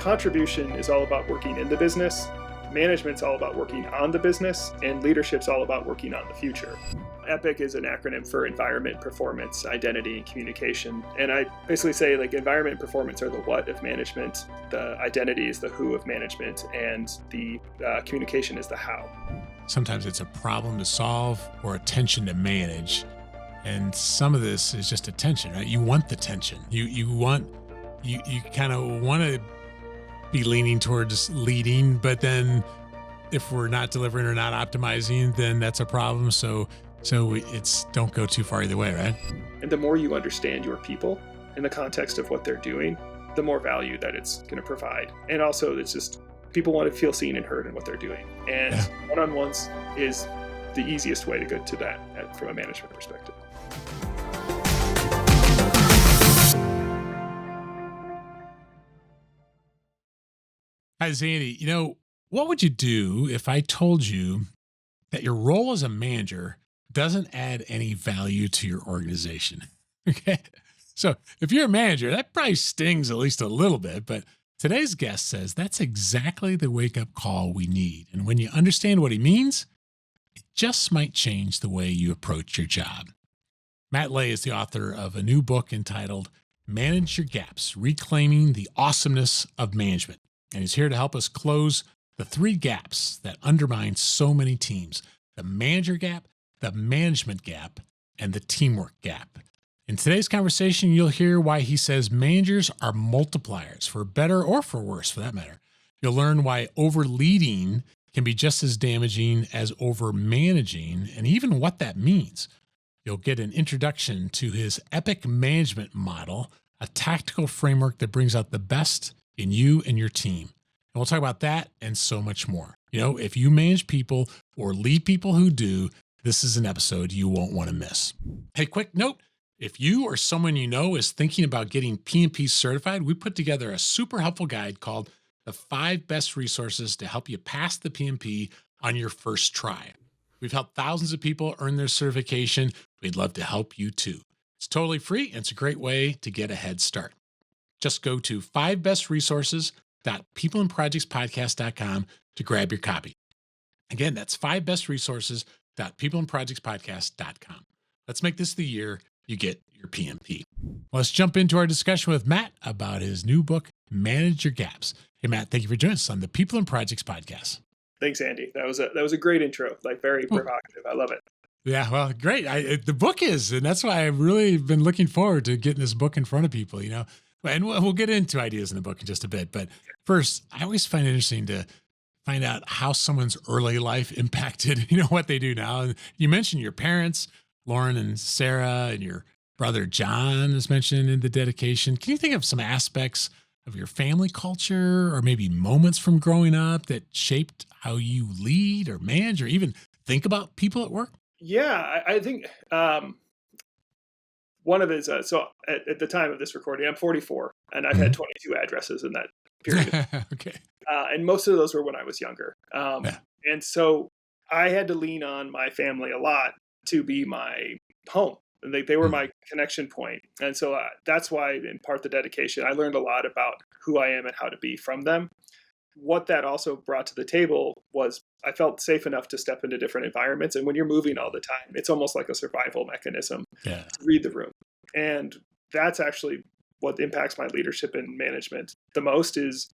contribution is all about working in the business, management's all about working on the business, and leadership's all about working on the future. EPIC is an acronym for environment, performance, identity, and communication. And I basically say like environment and performance are the what of management, the identity is the who of management, and the communication is the how. Sometimes it's a problem to solve or a tension to manage. And some of this is just attention, right? You want the tension. You kind of want to be leaning towards leading, but then if we're not delivering or not optimizing, then that's a problem. So it's don't go too far either way, right? And the more you understand your people in the context of what they're doing, the more value that it's going to provide. And also it's just people want to feel seen and heard in what they're doing. And one-on-ones is the easiest way to get to that from a management perspective. Hi, Zandy. What would you do if I told you that your role as a manager doesn't add any value to your organization? Okay. So if you're a manager, that probably stings at least a little bit, but today's guest says that's exactly the wake-up call we need. And when you understand what he means, it just might change the way you approach your job. Matt Ley is the author of a new book entitled Manage Your Gaps, Reclaiming the Awesomeness of Management. And he's here to help us close the 3 gaps that undermine so many teams: the manager gap, the management gap, and the teamwork gap. In today's conversation, you'll hear why he says managers are multipliers, for better or for worse, for that matter. You'll learn why over-leading can be just as damaging as over-managing, and even what that means. You'll get an introduction to his EPIC management model, a tactical framework that brings out the best in you and your team. And we'll talk about that and so much more. If you manage people or lead people who do, this is an episode you won't want to miss. Hey, quick note. If you or someone you know is thinking about getting PMP certified, we put together a super helpful guide called The 5 Best Resources to Help You Pass the PMP on Your First Try. We've helped thousands of people earn their certification. We'd love to help you too. It's totally free, and it's a great way to get a head start. Just go to 5bestresources.peopleandprojectspodcast.com to grab your copy. Again, that's 5bestresources.peopleandprojectspodcast.com. Let's make this the year you get your PMP. Let's jump into our discussion with Matt about his new book, Manage Your Gaps. Hey, Matt, thank you for joining us on the People and Projects podcast. Thanks, Andy. That was a great intro, very provocative. I love it. Yeah, well, great. The book is, and that's why I've really been looking forward to getting this book in front of people, And we'll get into ideas in the book in just a bit. But first, I always find it interesting to find out how someone's early life impacted, what they do now. And you mentioned your parents, Lauren and Sarah, and your brother John is mentioned in the dedication. Can you think of some aspects of your family culture or maybe moments from growing up that shaped how you lead or manage or even think about people at work? Yeah, I think one of his, so at the time of this recording, I'm 44, and I've had 22 addresses in that period. Okay. And most of those were when I was younger. And so I had to lean on my family a lot to be my home. They were my connection point. And so that's why, in part, the dedication, I learned a lot about who I am and how to be from them. What that also brought to the table was I felt safe enough to step into different environments. And when you're moving all the time, it's almost like a survival mechanism to read the room. And that's actually what impacts my leadership and management the most is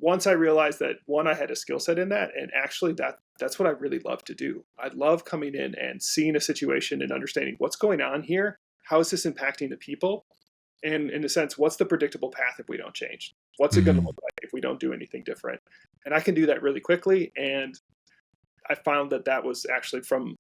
once I realized that, one, I had a skill set in that. And actually, that's what I really love to do. I love coming in and seeing a situation and understanding what's going on here. How is this impacting the people? And in a sense, what's the predictable path if we don't change? What's it going to look like if we don't do anything different? And I can do that really quickly. And I found that was actually from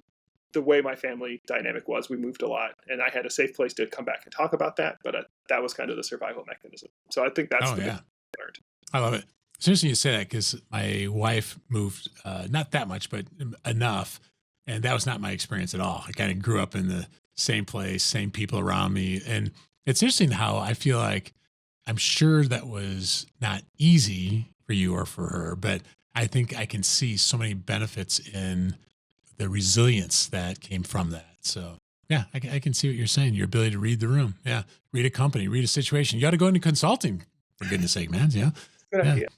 the way my family dynamic was. We moved a lot, and I had a safe place to come back and talk about that. But that was kind of the survival mechanism. So I think that's the big thing I learned. I love it. It's interesting you say that because my wife moved not that much, but enough. And that was not my experience at all. I kind of grew up in the same place, same people around me. And it's interesting how I feel like I'm sure that was not easy for you or for her, but I think I can see so many benefits in the resilience that came from that. So yeah, I can see what you're saying. Your ability to read the room. Yeah. Read a company, read a situation. You got to go into consulting, for goodness sake, man. Yeah. Good Yeah. idea.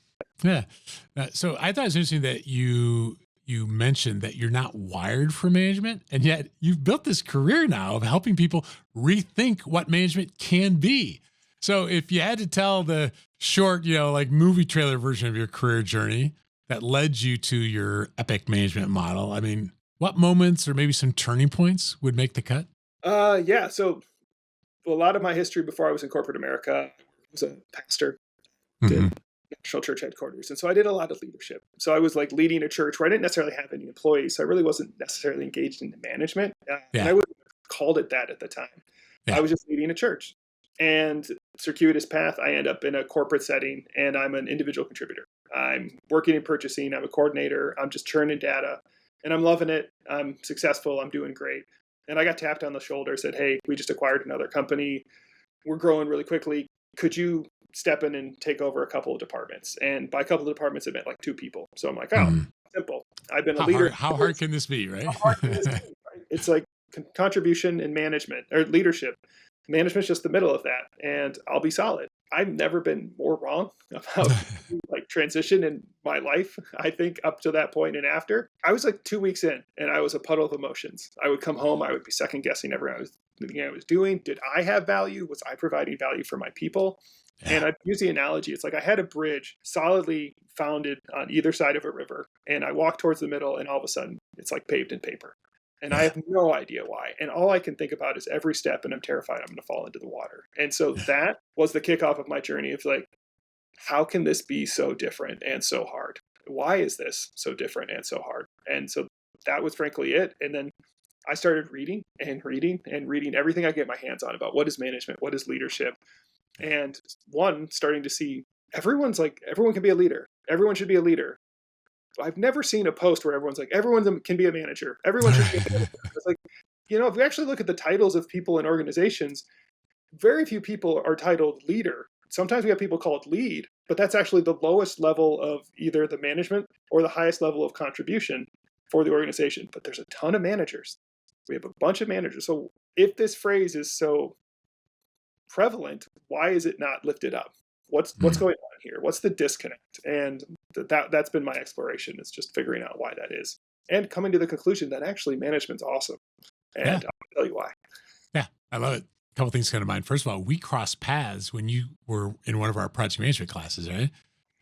Yeah. So I thought it was interesting that you mentioned that you're not wired for management, and yet you've built this career now of helping people rethink what management can be. So if you had to tell the short, like movie trailer version of your career journey that led you to your epic management model, I mean, what moments or maybe some turning points would make the cut? Yeah. So a lot of my history before I was in corporate America, I was a pastor Hmm. in national church headquarters. And so I did a lot of leadership. So I was like leading a church where I didn't necessarily have any employees. So I really wasn't necessarily engaged in the management. And I Yeah. wouldn't have called it that at the time. I Yeah. was just leading a church. And circuitous path, I end up in a corporate setting and I'm an individual contributor. I'm working in purchasing. I'm a coordinator. I'm just churning data and I'm loving it. I'm successful. I'm doing great. And I got tapped on the shoulder, said, "Hey, we just acquired another company. We're growing really quickly. Could you step in and take over a couple of departments?" And by a couple of departments, it meant like 2 people. So I'm like, oh, Mhm. simple. I've been a How leader. hard? How hard can this be? Right? How hard can this be, right? It's like contribution and management or leadership. Management's just the middle of that, and I'll be solid. I've never been more wrong about like transition in my life. I think up to that point and after, I was like 2 weeks in, and I was a puddle of emotions. I would come home, I would be second guessing everything I was doing. Did I have value? Was I providing value for my people? And Yeah. I use the analogy. It's like I had a bridge solidly founded on either side of a river, and I walked towards the middle, and all of a sudden, it's like paved in paper. And I Yeah. have no idea why. And all I can think about is every step, and I'm terrified I'm going to fall into the water. And so Yeah. that was the kickoff of my journey of like, how can this be so different and so hard? Why is this so different and so hard? And so that was frankly it. And then I started reading and reading and reading everything I get my hands on about what is management, what is leadership. And starting to see everyone can be a leader. Everyone should be a leader. I've never seen a post where everyone's like, everyone can be a manager. Everyone should be a manager. It's like, if we actually look at the titles of people in organizations, very few people are titled leader. Sometimes we have people called lead, but that's actually the lowest level of either the management or the highest level of contribution for the organization. But there's a ton of managers. We have a bunch of managers. So if this phrase is so prevalent, why is it not lifted up? What's going on here? What's the disconnect? And that's been my exploration, is just figuring out why that is and coming to the conclusion that actually management's awesome. And Yeah. I'll tell you why. Yeah. I love it. A couple things come to mind. First of all, we crossed paths when you were in one of our project management classes, right?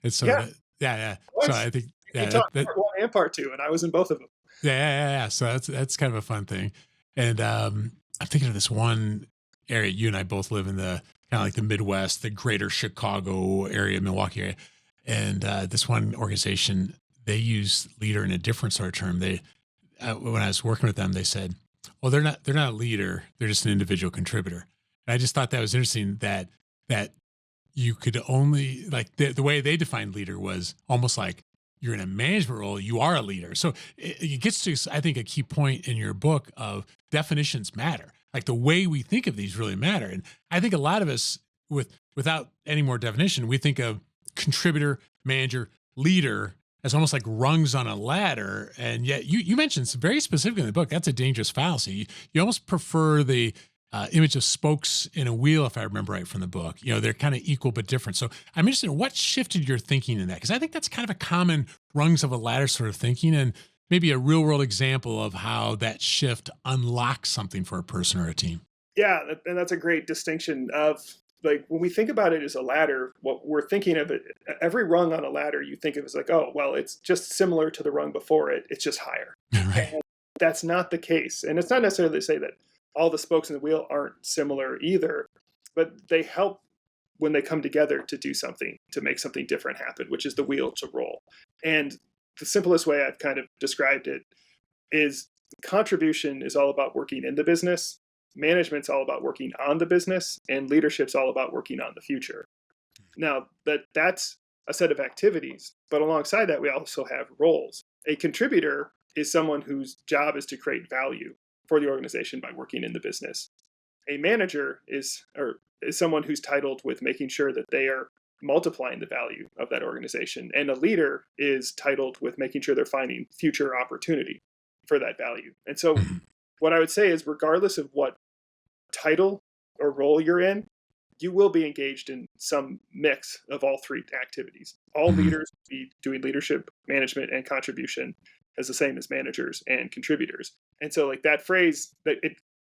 And so, Yeah, yeah. So was. I think, You yeah, taught part one and part two, and I was in both of them. yeah. So that's kind of a fun thing. And I'm thinking of this one area. You and I both live in the kind of like the Midwest, the greater Chicago area, Milwaukee area. And this one organization, they use leader in a different sort of term. When I was working with them, they said, well, they're not a leader. They're just an individual contributor. And I just thought that was interesting that you could only like the way they defined leader was almost like you're in a management role, you are a leader. So it gets to, I think, a key point in your book of definitions matter. Like the way we think of these really matter. And I think a lot of us without any more definition, we think of contributor, manager, leader as almost like rungs on a ladder. And yet you mentioned very specifically in the book, that's a dangerous fallacy. You almost prefer the image of spokes in a wheel, if I remember right from the book. They're kind of equal but different. So I'm interested in what shifted your thinking in that, because I think that's kind of a common rungs of a ladder sort of thinking, and maybe a real world example of how that shift unlocks something for a person or a team. Yeah, and that's a great distinction of like when we think about it as a ladder, what we're thinking of it, every rung on a ladder you think of as like, oh, well, it's just similar to the rung before it. It's just higher. Right. And that's not the case. And it's not necessarily to say that all the spokes in the wheel aren't similar either, but they help when they come together to do something, to make something different happen, which is the wheel to roll. And the simplest way I've kind of described it is contribution is all about working in the business. Management's all about working on the business, and leadership's all about working on the future. Now, that's a set of activities, but alongside that, we also have roles. A contributor is someone whose job is to create value for the organization by working in the business. A manager is someone who's titled with making sure that they are multiplying the value of that organization. And a leader is titled with making sure they're finding future opportunity for that value. And so what I would say is, regardless of what title or role you're in, you will be engaged in some mix of all three activities. All leaders will be doing leadership, management, and contribution as the same as managers and contributors. And so like that phrase, that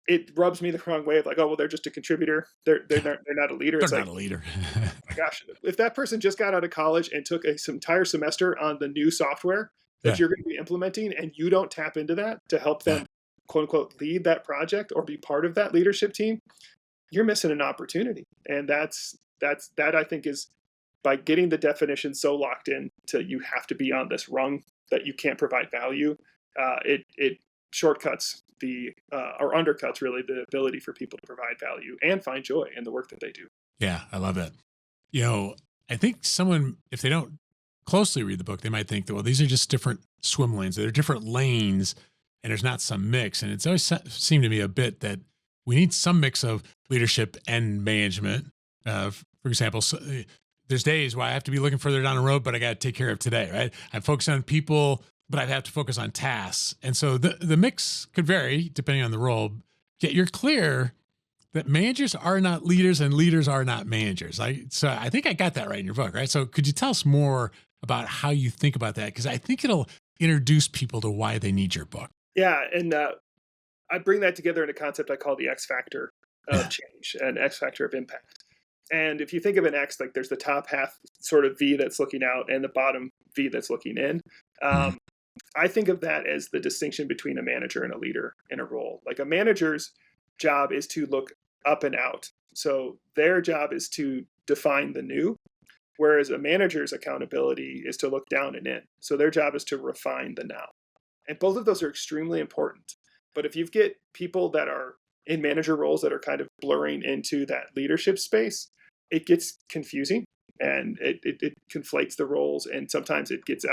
it rubs me the wrong way of like, oh, well, they're just a contributor. They're not a leader. They're It's not like, a leader. oh my gosh, if that person just got out of college and took an entire semester on the new software that you're going to be implementing, and you don't tap into that to help them, quote unquote, lead that project or be part of that leadership team, you're missing an opportunity. And that I think is, by getting the definition so locked in to you have to be on this rung that you can't provide value, it shortcuts or undercuts really the ability for people to provide value and find joy in the work that they do. Yeah, I love it. I think someone, if they don't closely read the book, they might think that, well, these are just different swim lanes. They're different lanes and there's not some mix. And it's always seemed to me a bit that we need some mix of leadership and management. For example, there's days where I have to be looking further down the road, but I got to take care of today, right? I focus on people, but I have to focus on tasks. And so the mix could vary depending on the role. Yet you're clear that managers are not leaders and leaders are not managers. So I think I got that right in your book, right? So could you tell us more about how you think about that? Because I think it'll introduce people to why they need your book. Yeah, and I bring that together in a concept I call the X factor of change and X factor of impact. And if you think of an X, like there's the top half sort of V that's looking out and the bottom V that's looking in. I think of that as the distinction between a manager and a leader in a role. Like a manager's job is to look up and out. So their job is to define the new, whereas a manager's accountability is to look down and in. So their job is to refine the now. And both of those are extremely important. But if you get people that are in manager roles that are kind of blurring into that leadership space, it gets confusing and it conflates the roles, and sometimes it gets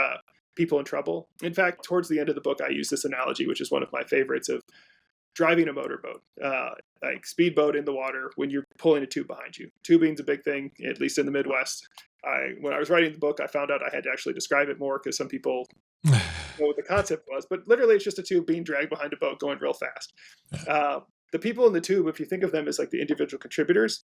people in trouble. In fact, towards the end of the book, I use this analogy, which is one of my favorites, of driving a motorboat, like speedboat in the water when you're pulling a tube behind you. Tubing's a big thing, at least in the Midwest. When I was writing the book, I found out I had to actually describe it more because some people know what the concept was. But literally, it's just a tube being dragged behind a boat going real fast. The people in the tube, if you think of them as like the individual contributors,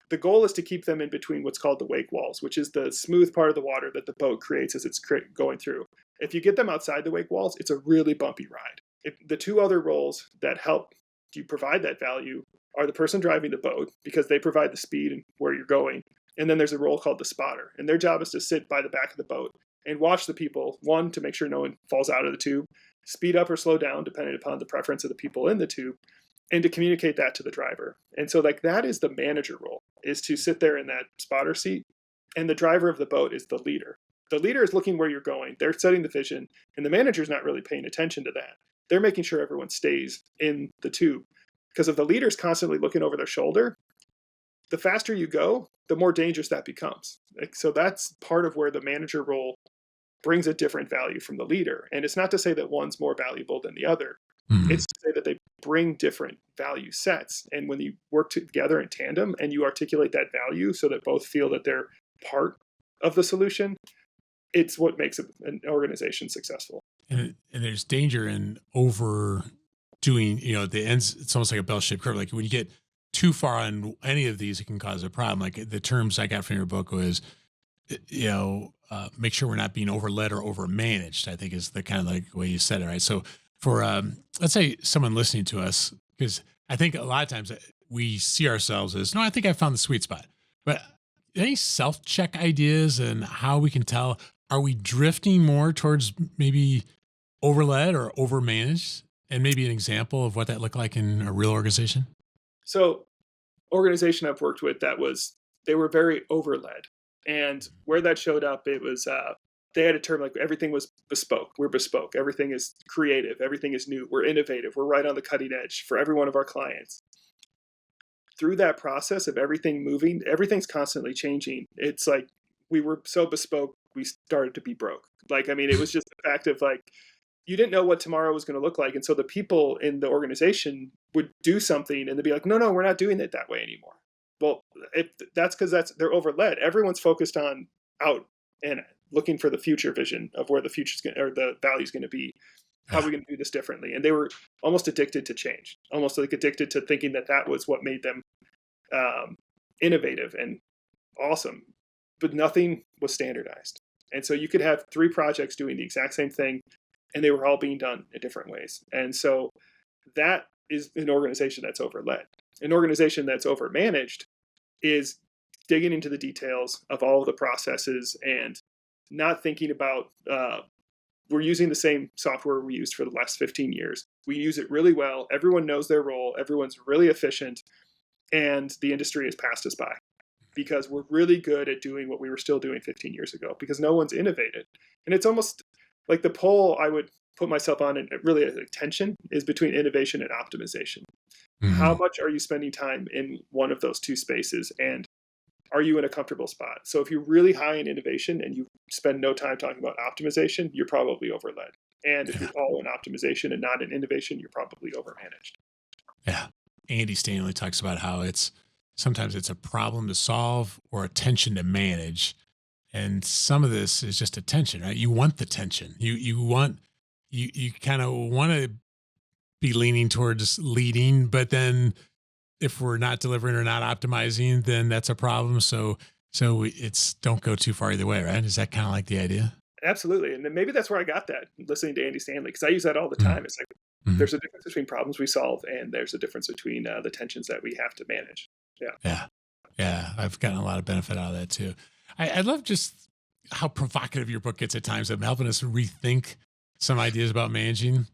the goal is to keep them in between what's called the wake walls, which is the smooth part of the water that the boat creates as it's going through. If you get them outside the wake walls, it's a really bumpy ride. The two other roles that help you provide that value are the person driving the boat, because they provide the speed and where you're going. And then there's a role called the spotter. And their job is to sit by the back of the boat and watch the people, one, to make sure no one falls out of the tube, speed up or slow down, depending upon the preference of the people in the tube, and to communicate that to the driver. And so like that is the manager role, is to sit there in that spotter seat. And the driver of the boat is the leader. The leader is looking where you're going. They're setting the vision. And the manager's not really paying attention to that. They're making sure everyone stays in the tube. Because if the leader's constantly looking over their shoulder, the faster you go, the more dangerous that becomes. So that's part of where the manager role brings a different value from the leader. And it's not to say that one's more valuable than the other. It's to say that they bring different value sets. And when you work together in tandem and you articulate that value so that both feel that they're part of the solution, it's what makes an organization successful. And there's danger in overdoing, the ends. It's almost like a bell-shaped curve. Like when you get too far on any of these, it can cause a problem. Like the terms I got from your book was, make sure we're not being over-led or over-managed, I think is the kind of like way you said it, right? So for, let's say someone listening to us, because I think a lot of times we see ourselves as, no, I think I found the sweet spot. But any self-check ideas and how we can tell, are we drifting more towards maybe over-led or over-managed? And maybe an example of what that looked like in a real organization? So organization I've worked with, they were very over-led. And where that showed up, it was, they had a term like everything was bespoke. We're bespoke. Everything is creative. Everything is new. We're innovative. We're right on the cutting edge for every one of our clients. Through that process of everything moving, everything's constantly changing. It's like we were so bespoke, we started to be broke. It was just the fact of you didn't know what tomorrow was going to look like. And so the people in the organization would do something and they'd be like, no, we're not doing it that way anymore. Well, that's because they're over-led. Everyone's focused on out and looking for the future vision of where the future's going, or the value's going to be. How are we going to do this differently? And they were almost addicted to change, almost like addicted to thinking that was what made them innovative and awesome, but nothing was standardized. And so you could have 3 projects doing the exact same thing, and they were all being done in different ways. And so that is an organization that's overled. An organization that's overmanaged is digging into the details of all of the processes and not thinking about, we're using the same software we used for the last 15 years. We use it really well. Everyone knows their role. Everyone's really efficient. And the industry has passed us by because we're really good at doing what we were still doing 15 years ago because no one's innovated. And it's almost like the pole I would put myself on, and really a tension is between innovation and optimization. Mm-hmm. How much are you spending time in one of those two spaces? And are you in a comfortable spot? So if you're really high in innovation and you spend no time talking about optimization, you're probably overled. And if you're all in optimization and not in innovation, you're probably overmanaged. Yeah. Andy Stanley talks about how sometimes it's a problem to solve or a tension to manage. And some of this is just a tension, right? You want the tension. You kind of want to be leaning towards leading, but then if we're not delivering or not optimizing, then that's a problem. So it's don't go too far either way, right? Is that kind of like the idea? Absolutely. And then maybe that's where I got that, listening to Andy Stanley, because I use that all the time. It's like, there's a difference between problems we solve, and there's a difference between the tensions that we have to manage. Yeah. I've gotten a lot of benefit out of that too. I love just how provocative your book gets at times of helping us rethink some ideas about managing.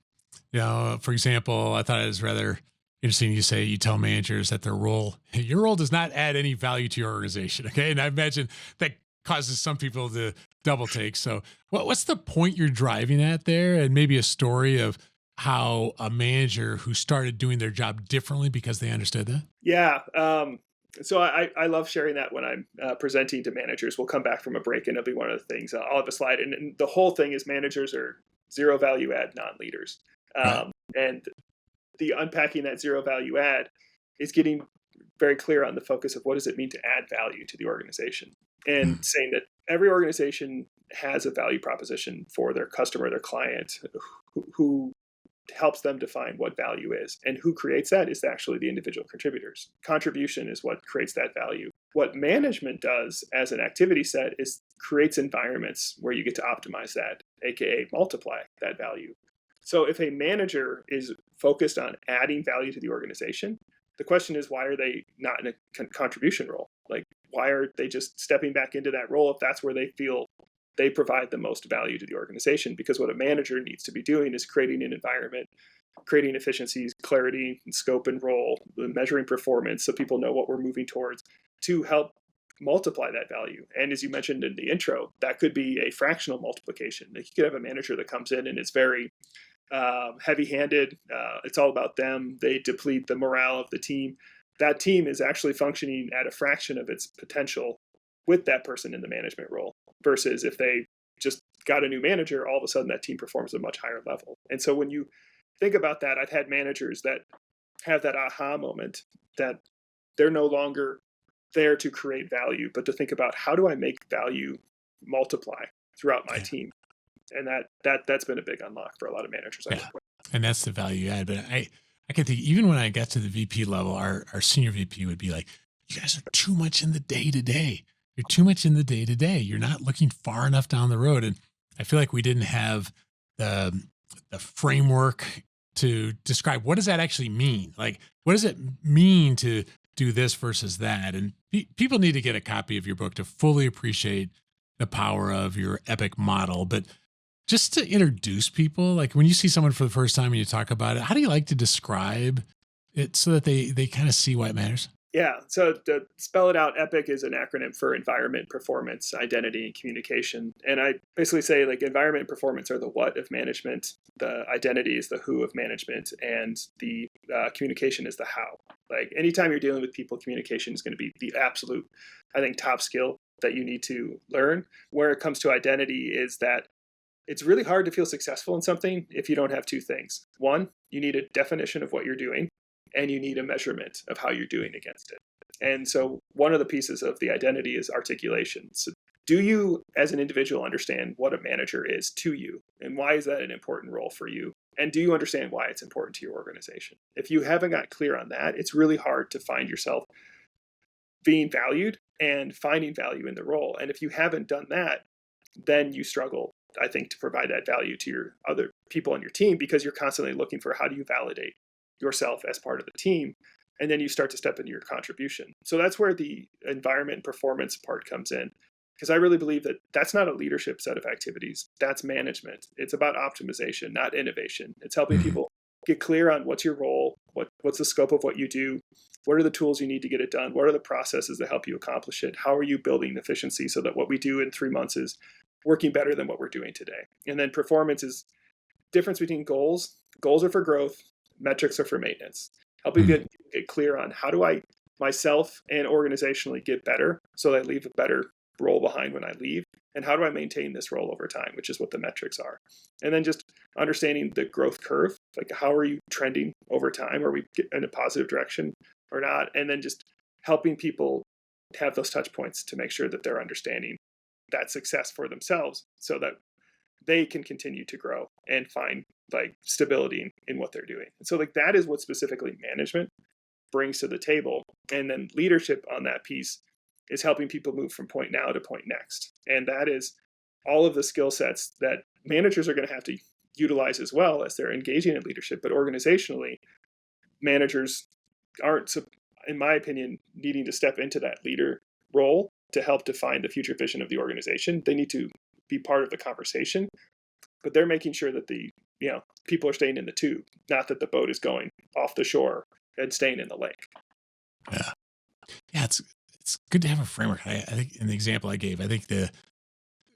For example, I thought it was rather interesting. You tell managers that your role does not add any value to your organization. Okay. And I imagine that causes some people to double take. So what's the point you're driving at there? And maybe a story of how a manager who started doing their job differently because they understood that? Yeah. So I love sharing that when I'm presenting to managers. We'll come back from a break and it'll be one of the things. I'll have a slide. And the whole thing is managers are zero value add non-leaders. Right. And the unpacking that zero value add is getting very clear on the focus of what does it mean to add value to the organization, and saying that every organization has a value proposition for their customer, their client, who helps them define what value is. And who creates that is actually the individual contributors. Contribution is what creates that value. What management does as an activity set is creates environments where you get to optimize that, aka multiply that value. So if a manager is focused on adding value to the organization, the question is, why are they not in a contribution role? Like, why are they just stepping back into that role if that's where they feel they provide the most value to the organization? Because what a manager needs to be doing is creating an environment, creating efficiencies, clarity, and scope and role, measuring performance so people know what we're moving towards to help multiply that value. And as you mentioned in the intro, that could be a fractional multiplication. Like, you could have a manager that comes in and is very heavy-handed. It's all about them. They deplete the morale of the team. That team is actually functioning at a fraction of its potential with that person in the management role, versus if they just got a new manager, all of a sudden that team performs at a much higher level. And so when you think about that, I've had managers that have that aha moment that they're no longer there to create value, but to think about, how do I make value multiply throughout my team? And that's been a big unlock for a lot of managers. And that's the value add. But I can think, even when I got to the VP level, our senior VP would be like, you guys are too much in the day-to-day. You're too much in the day-to-day. You're not looking far enough down the road. And I feel like we didn't have the framework to describe, what does that actually mean? Like, what does it mean to do this versus that? And people need to get a copy of your book to fully appreciate the power of your EPIC model. But just to introduce people, like when you see someone for the first time and you talk about it, how do you like to describe it so that they kind of see why it matters? Yeah. So to spell it out, EPIC is an acronym for environment, performance, identity, and communication. And I basically say, like, environment and performance are the what of management, the identity is the who of management, and the communication is the how. Like, anytime you're dealing with people, communication is going to be the absolute, I think, top skill that you need to learn. Where it comes to identity is that it's really hard to feel successful in something if you don't have two things. One, you need a definition of what you're doing, and you need a measurement of how you're doing against it. And so one of the pieces of the identity is articulation. So do you, as an individual, understand what a manager is to you? And why is that an important role for you? And do you understand why it's important to your organization? If you haven't got clear on that, it's really hard to find yourself being valued and finding value in the role. And if you haven't done that, then you struggle, I think, to provide that value to your other people on your team, because you're constantly looking for how do you validate yourself as part of the team. And then you start to step into your contribution. So that's where the environment and performance part comes in, because I really believe that that's not a leadership set of activities. That's management. It's about optimization, not innovation. It's helping people get clear on what's your role, what's the scope of what you do, what are the tools you need to get it done, what are the processes that help you accomplish it, how are you building efficiency so that what we do in 3 months is working better than what we're doing today. And then performance is difference between goals. Goals are for growth, metrics are for maintenance. Helping get clear on how do I myself and organizationally get better so that I leave a better role behind when I leave, and how do I maintain this role over time, which is what the metrics are. And then just understanding the growth curve, like how are you trending over time? Are we in a positive direction or not? And then just helping people have those touch points to make sure that they're understanding that success for themselves so that they can continue to grow and find like stability in what they're doing. And so like that is what specifically management brings to the table. And then leadership on that piece is helping people move from point now to point next. And that is all of the skill sets that managers are going to have to utilize as well as they're engaging in leadership. But organizationally, managers aren't, in my opinion, needing to step into that leader role to help define the future vision of the organization. They need to be part of the conversation, but they're making sure that the people are staying in the tube, not that the boat is going off the shore and staying in the lake. Yeah, it's good to have a framework. I think in the example I gave, I think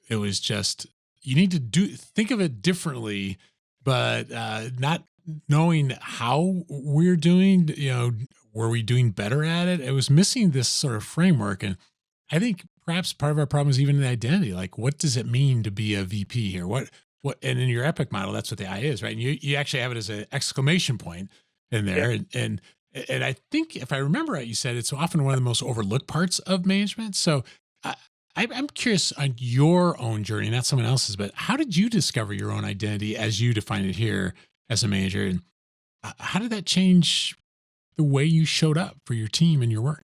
it was just you need to think of it differently, but not knowing how we're doing. Were we doing better at it? It was missing this sort of framework, and I think perhaps part of our problem is even the identity. Like, what does it mean to be a VP here? What? And in your Epic model, that's what the I is, right? And you actually have it as an exclamation point in there. Yeah. And I think if I remember right, you said it's often one of the most overlooked parts of management. So I'm curious on your own journey, not someone else's, but how did you discover your own identity as you define it here as a manager? And how did that change the way you showed up for your team and your work?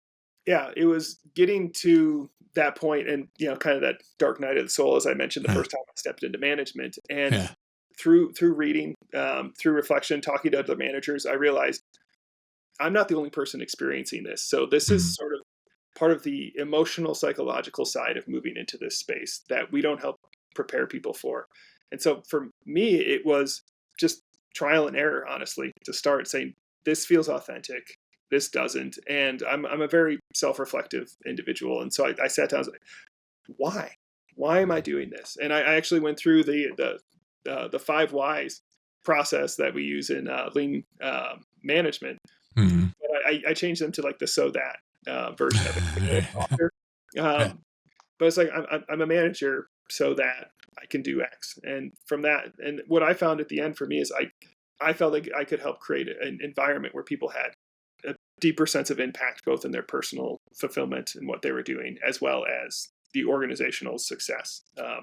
Yeah, it was getting to that point and, kind of that dark night of the soul, as I mentioned, the first time I stepped into management. And through reading, through reflection, talking to other managers, I realized I'm not the only person experiencing this. So this is sort of part of the emotional, psychological side of moving into this space that we don't help prepare people for. And so for me, it was just trial and error, honestly, to start saying, this feels authentic. This doesn't. And I'm a very self-reflective individual. And so I sat down, I was like, why am I doing this? And I actually went through the 5 whys process that we use in lean management. Mm-hmm. But I changed them to like the so that version of it. But it's like, I'm a manager so that I can do X. And from that, and what I found at the end for me is I felt like I could help create an environment where people had a deeper sense of impact, both in their personal fulfillment and what they were doing, as well as the organizational success.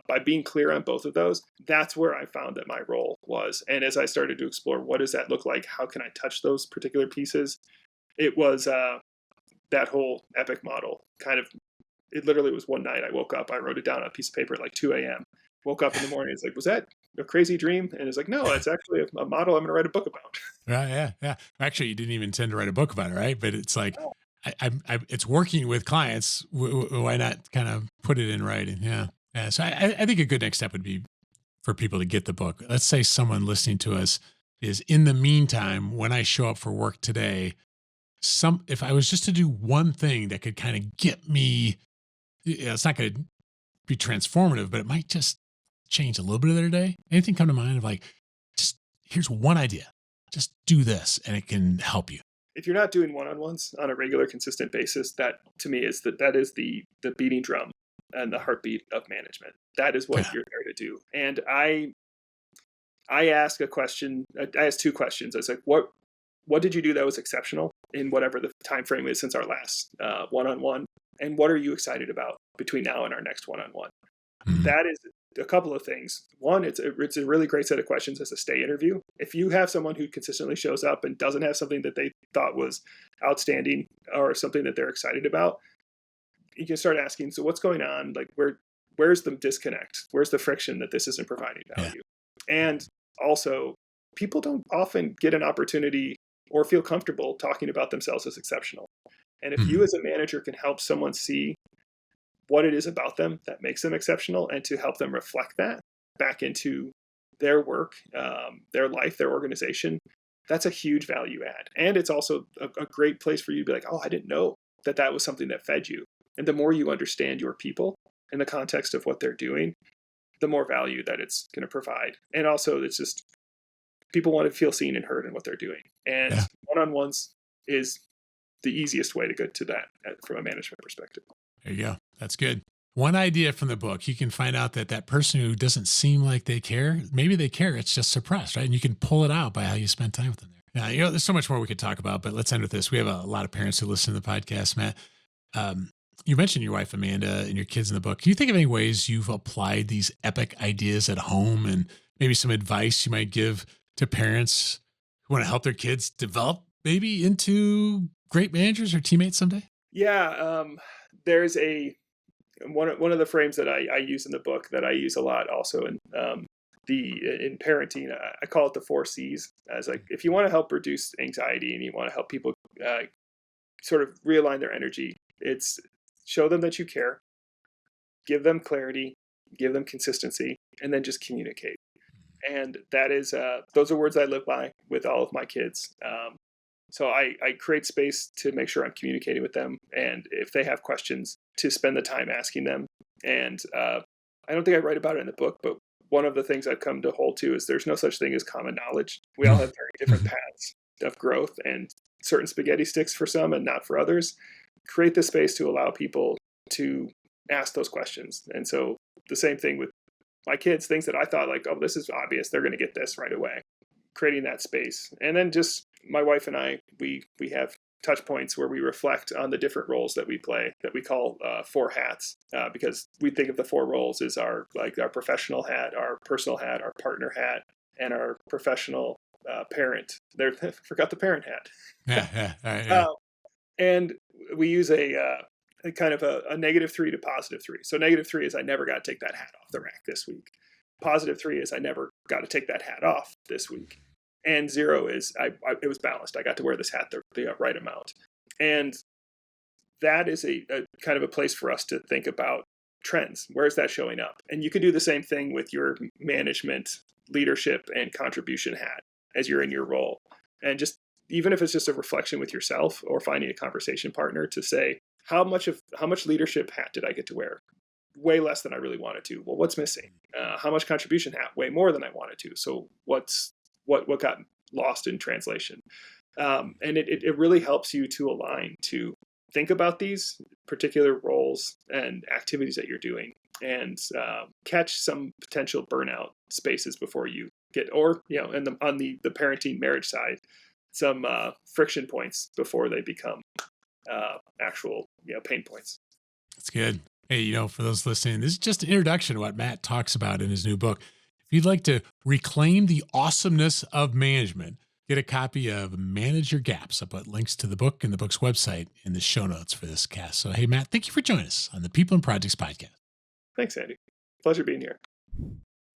By being clear on both of those, that's where I found that my role was. And as I started to explore, what does that look like? How can I touch those particular pieces? It was that whole Epic model it literally was one night I woke up, I wrote it down on a piece of paper at like 2 a.m. Woke up in the morning, it's like, was that a crazy dream? And it's like, no, it's actually a model I'm going to write a book about. Right, yeah. Actually, you didn't even intend to write a book about it, right? But it's like, it's working with clients. Why not kind of put it in writing? Yeah. So I think a good next step would be for people to get the book. Let's say someone listening to us is, in the meantime, when I show up for work today, if I was just to do one thing that could kind of get me, it's not going to be transformative, but it might just change a little bit of their day. Anything come to mind of like, just here's one idea, just do this and it can help you? If you're not doing one-on-ones on a regular, consistent basis, that to me is that is the beating drum and the heartbeat of management. That is what you're there to do. And I ask a question. I asked 2 questions. I was like, what did you do that was exceptional in whatever the time frame is since our last one-on-one? And what are you excited about between now and our next one-on-one? Mm-hmm. That is a couple of things. One, it's a really great set of questions as a stay interview. If you have someone who consistently shows up and doesn't have something that they thought was outstanding or something that they're excited about, you can start asking, so what's going on? Like, where's the disconnect? Where's the friction that this isn't providing value? And also, people don't often get an opportunity or feel comfortable talking about themselves as exceptional. And if you as a manager can help someone see what it is about them that makes them exceptional, and to help them reflect that back into their work, their life, their organization, that's a huge value add. And it's also a great place for you to be like, oh, I didn't know that was something that fed you. And the more you understand your people in the context of what they're doing, the more value that it's going to provide. And also, it's just, people want to feel seen and heard in what they're doing. And one-on-ones is the easiest way to get to that from a management perspective. There you go. That's good. One idea from the book, you can find out that person who doesn't seem like they care, maybe they care, it's just suppressed, right? And you can pull it out by how you spend time with them there. Now, there's so much more we could talk about, but let's end with this. We have a lot of parents who listen to the podcast, Matt. You mentioned your wife, Amanda, and your kids in the book. Can you think of any ways you've applied these epic ideas at home, and maybe some advice you might give to parents who want to help their kids develop maybe into great managers or teammates someday? Yeah. There's one of the frames that I use in the book that I use a lot also in parenting. I call it the 4 C's, as like, if you want to help reduce anxiety and you want to help people sort of realign their energy, it's show them that you care, give them clarity, give them consistency, and then just communicate. And that is, those are words I live by with all of my kids. So I create space to make sure I'm communicating with them. And if they have questions, to spend the time asking them. And I don't think I write about it in the book, but one of the things I've come to hold to is there's no such thing as common knowledge. We all have very different paths of growth, and certain spaghetti sticks for some and not for others. Create the space to allow people to ask those questions. And so the same thing with my kids, things that I thought like, oh, this is obvious, they're going to get this right away. Creating that space. And then just my wife and I, we have touch points where we reflect on the different roles that we play, that we call 4 hats, because we think of the 4 roles as our professional hat, our personal hat, our partner hat, and our professional parent. There, forgot the parent hat. Yeah. And we use a kind of a -3 to +3. So -3 is I never got to take that hat off the rack this week. +3 is I never got to take that hat off this week. And 0 is it was balanced. I got to wear this hat the right amount. And that is a kind of a place for us to think about trends. Where's that showing up? And you could do the same thing with your management, leadership, and contribution hat as you're in your role. And just, even if it's just a reflection with yourself or finding a conversation partner, to say, how much leadership hat did I get to wear? Way less than I really wanted to. Well, what's missing? How much contribution hat? Way more than I wanted to. So what got lost in translation? And it really helps you to align, to think about these particular roles and activities that you're doing, and catch some potential burnout spaces before you get, or and on the parenting marriage side, some friction points before they become actual pain points. That's good. Hey, for those listening, this is just an introduction to what Matt talks about in his new book. If you'd like to reclaim the awesomeness of management, get a copy of Manage Your Gaps. I'll put links to the book and the book's website in the show notes for this cast. So, hey, Matt, thank you for joining us on the People and Projects podcast. Thanks, Andy. Pleasure being here.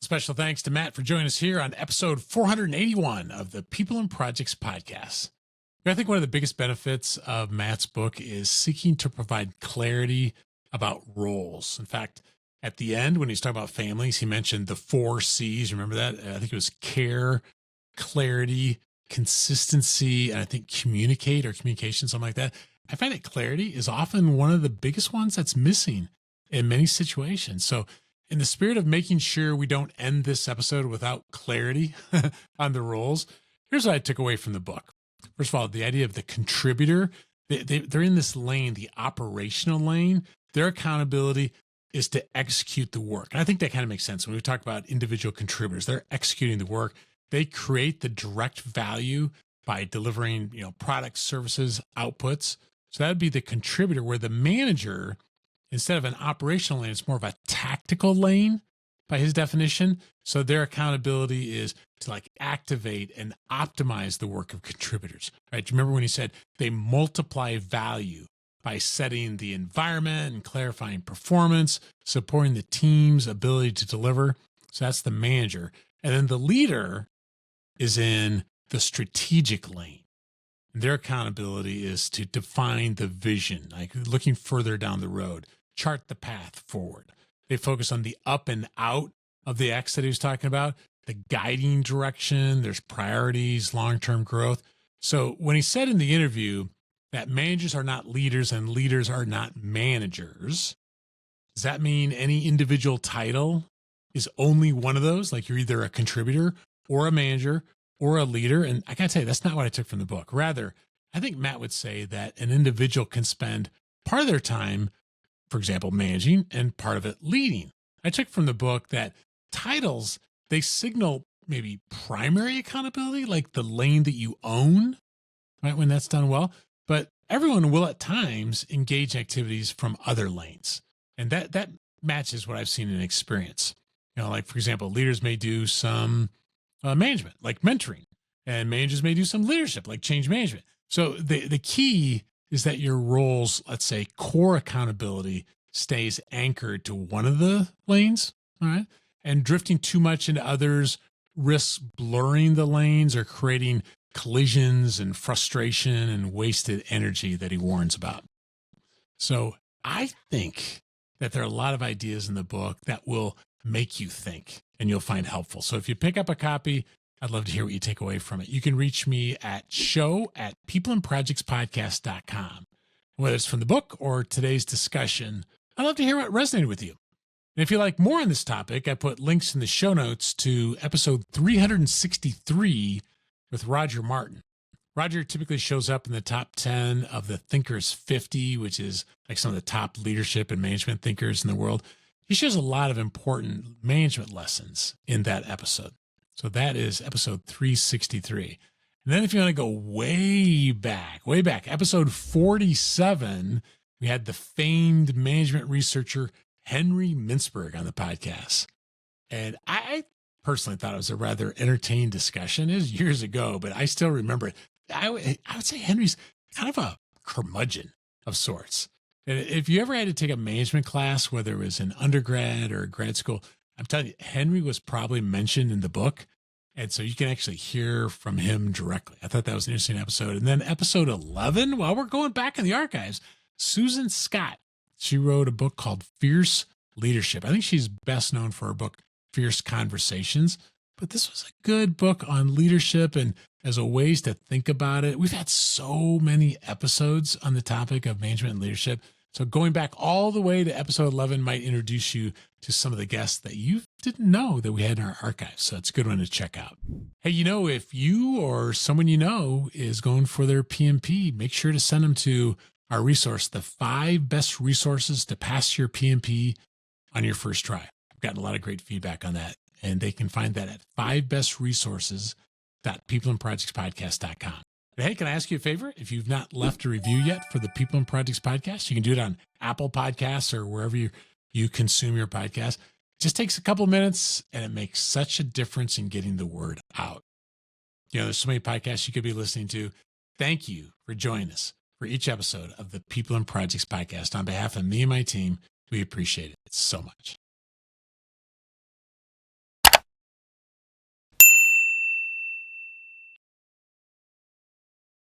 Special thanks to Matt for joining us here on episode 481 of the People and Projects podcast. I think one of the biggest benefits of Matt's book is seeking to provide clarity about roles. In fact, at the end, when he's talking about families, he mentioned the 4 C's. Remember that? I think it was care, clarity, consistency, and I think communicate or communication, something like that. I find that clarity is often one of the biggest ones that's missing in many situations. So in the spirit of making sure we don't end this episode without clarity on the roles, here's what I took away from the book. First of all, the idea of the contributor, they're in this lane, the operational lane. Their accountability is to execute the work. And I think that kind of makes sense. When we talk about individual contributors, they're executing the work. They create the direct value by delivering, products, services, outputs. So that would be the contributor, where the manager, instead of an operational lane, it's more of a tactical lane by his definition. So their accountability is to activate and optimize the work of contributors, right? Do you remember when he said they multiply value by setting the environment and clarifying performance, supporting the team's ability to deliver. So that's the manager. And then the leader is in the strategic lane. Their accountability is to define the vision, like looking further down the road, chart the path forward. They focus on the up and out of the X that he was talking about, the guiding direction, there's priorities, long-term growth. So when he said in the interview that managers are not leaders and leaders are not managers, does that mean any individual title is only one of those? Like you're either a contributor or a manager or a leader? And I gotta tell you, that's not what I took from the book. Rather, I think Matt would say that an individual can spend part of their time, for example, managing and part of it leading. I took from the book that titles, they signal maybe primary accountability, like the lane that you own, right? When that's done well, but everyone will at times engage activities from other lanes. And that matches what I've seen in experience. Like for example, leaders may do some management, like mentoring, and managers may do some leadership, like change management. So the key is that your role's, let's say, core accountability stays anchored to one of the lanes, all right? And drifting too much into others risks blurring the lanes or creating collisions and frustration and wasted energy that he warns about. So I think that there are a lot of ideas in the book that will make you think and you'll find helpful. So if you pick up a copy, I'd love to hear what you take away from it. You can reach me at show@peopleandprojectspodcast.com. Whether it's from the book or today's discussion, I'd love to hear what resonated with you. And if you like more on this topic, I put links in the show notes to episode 363 with Roger Martin. Roger typically shows up in the top 10 of the Thinkers 50, which is like some of the top leadership and management thinkers in the world. He shares a lot of important management lessons in that episode. So that is episode 363. And then if you want to go way back, episode 47, we had the famed management researcher Henry Mintzberg on the podcast. And I personally thought it was a rather entertaining discussion. It was years ago, but I still remember it. I would say Henry's kind of a curmudgeon of sorts. And if you ever had to take a management class, whether it was in undergrad or grad school, I'm telling you, Henry was probably mentioned in the book. And so you can actually hear from him directly. I thought that was an interesting episode. And then episode 11, while we're going back in the archives, Susan Scott, she wrote a book called Fierce Leadership. I think she's best known for her book, Fierce Conversations. But this was a good book on leadership and as a ways to think about it. We've had so many episodes on the topic of management and leadership. So going back all the way to episode 11 might introduce you to some of the guests that you didn't know that we had in our archives. So it's a good one to check out. Hey, if you or someone you know is going for their PMP, make sure to send them to our resource, the 5 best resources to pass your PMP on your first try. I've gotten a lot of great feedback on that. And they can find that at 5bestresources.peopleandprojectspodcast.com. Hey, can I ask you a favor? If you've not left a review yet for the People and Projects podcast, you can do it on Apple Podcasts or wherever you consume your podcast. It just takes a couple minutes and it makes such a difference in getting the word out. There's so many podcasts you could be listening to. Thank you for joining us for each episode of the People and Projects podcast. On behalf of me and my team, we appreciate it so much.